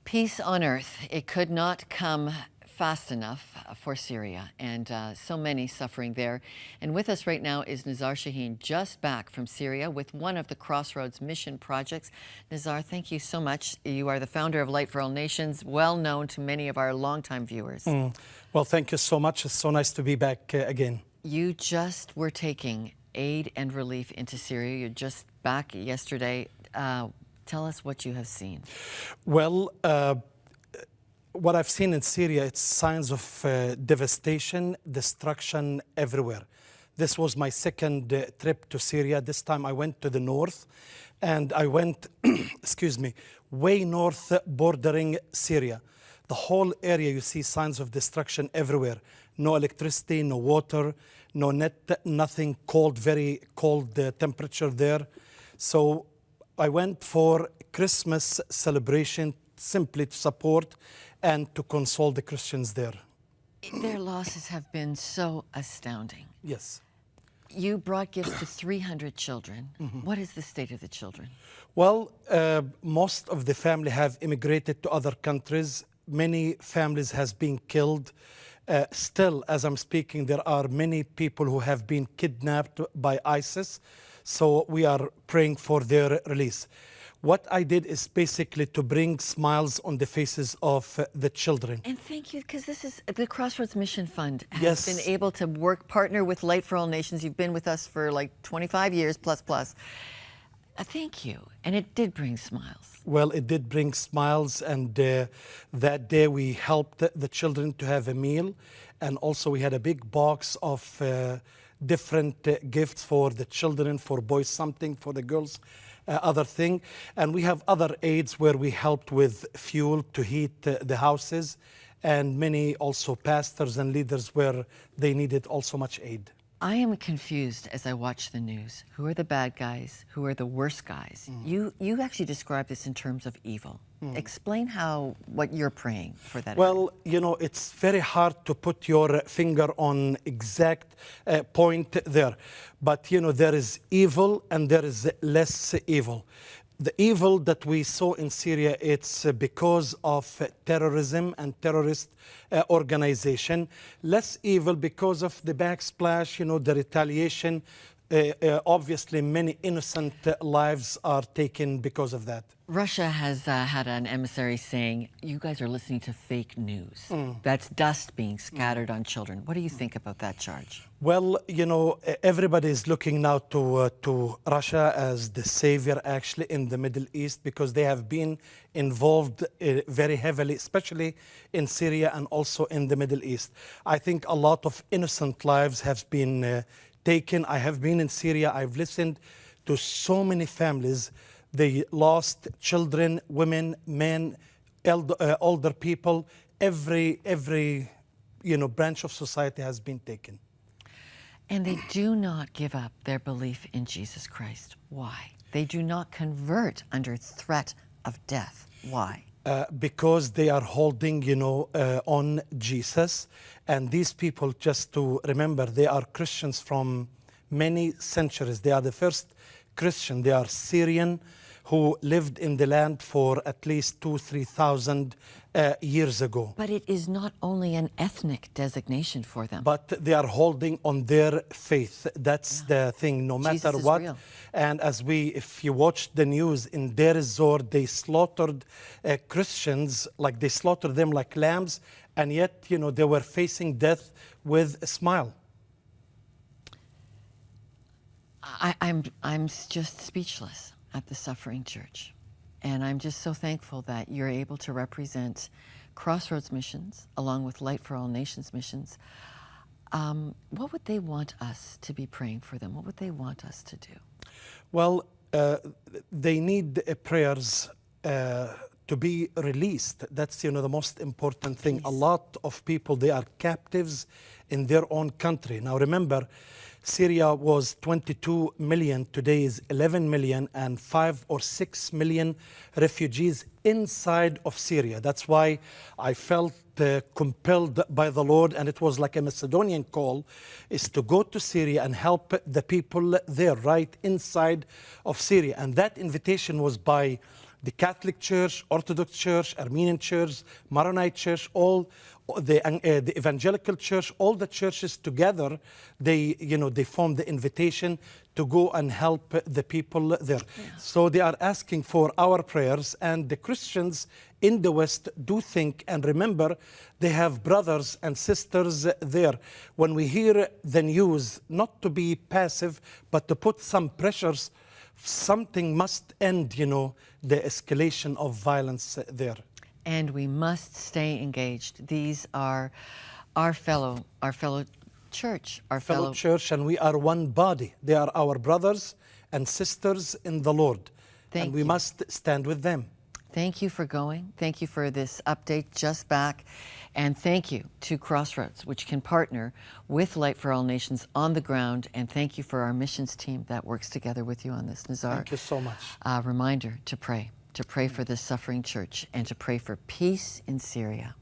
Peace on earth. It could not come fast enough for Syria, and so many suffering there. And with us right now is Nizar Shaheen, just back from Syria with one of the Crossroads mission projects. Nizar, thank you so much. You are the founder of Light for All Nations, well known to many of our longtime viewers. Well, thank you so much. It's so nice to be back again. You just were taking aid and relief into Syria. You're just back yesterday. Tell us what you have seen. Well, what I've seen in Syria, it's signs of devastation, destruction everywhere. This was my second trip to Syria. This time I went to the north, and I went, excuse me, way north bordering Syria. The whole area, you see signs of destruction everywhere. No electricity, no water, no net, nothing, cold, very cold temperature there. So I went for Christmas celebration simply to support and to console the Christians there. Their losses have been so astounding. Yes. You brought gifts to 300 children. What is the state of the children? Well, most of the family have immigrated to other countries. Many families has been killed. Still, as I'm speaking, there are many people who have been kidnapped by ISIS. So we are praying for their release. What I did is basically to bring smiles on the faces of the children. And thank you, because this is the Crossroads Mission Fund has Yes. been able to partner with Light for All Nations. You've been with us for like 25 years plus. Thank you. And it did bring smiles. Well, it did bring smiles, and that day we helped the children to have a meal, and also we had a big box of different gifts for the children, for boys something, for the girls other thing. And we have other aids where we helped with fuel to heat the houses, and many also pastors and leaders where they needed also much aid. I am confused as I watch the news. Who are the bad guys? Who are the worst guys? You actually describe this in terms of evil. Explain what you're praying for that. Well, you know, it's very hard to put your finger on exact point there. But, you know, there is evil and there is less evil. The evil that we saw in Syria, it's because of terrorism and terrorist organization. Less evil because of the backsplash, you know, the retaliation. Obviously, many innocent lives are taken because of that. Russia has had an emissary saying, you guys are listening to fake news. That's dust being scattered on children. What do you think about that charge? Well, you know, everybody is looking now to Russia as the savior, actually, in the Middle East, because they have been involved very heavily, especially in Syria and also in the Middle East. I think a lot of innocent lives have been taken. I have been in Syria. I've listened to so many families. They lost children, women, men, older people. Every branch of society has been taken. And they do not give up their belief in Jesus Christ. Why? They do not convert under threat of death. Why? Because they are holding, on Jesus. And these people, just to remember, they are Christians from many centuries. They are the first Christian. They are Syrian who lived in the land for at least 2,000-3,000 years ago. But it is not only an ethnic designation for them. But they are holding on their faith. That's the thing, no matter Jesus is what. real. And if you watch the news in Deir ez-Zor, they slaughtered Christians, like they slaughtered them like lambs, and yet, they were facing death with a smile. I'm just speechless at the suffering church. And I'm just so thankful that you're able to represent Crossroads Missions along with Light for All Nations missions. What would they want us to be praying for them? What would they want us to do? Well, they need prayers to be released. That's, the most important thing. A lot of people, they are captives in their own country. Now, remember, Syria was 22 million, today is 11 million, and 5 or 6 million refugees inside of Syria. That's why I felt compelled by the Lord, and it was like a Macedonian call, is to go to Syria and help the people there, right inside of Syria. And that invitation was by the Catholic Church, Orthodox Church, Armenian Church, Maronite Church, all the Evangelical Church, all the churches together, they form the invitation to go and help the people there. Yeah. So they are asking for our prayers, and the Christians in the West do think and remember they have brothers and sisters there. When we hear the news, not to be passive, but to put some pressures, something must end, the escalation of violence there. And we must stay engaged. These are our fellow church, our fellow church, and we are one body. They are our brothers and sisters in the Lord. And we must stand with them. Thank you for going. Thank you for this update just back. And thank you to Crossroads, which can partner with Light for All Nations on the ground. And thank you for our missions team that works together with you on this, Nizar. Thank you so much. A reminder to pray for this suffering church and to pray for peace in Syria.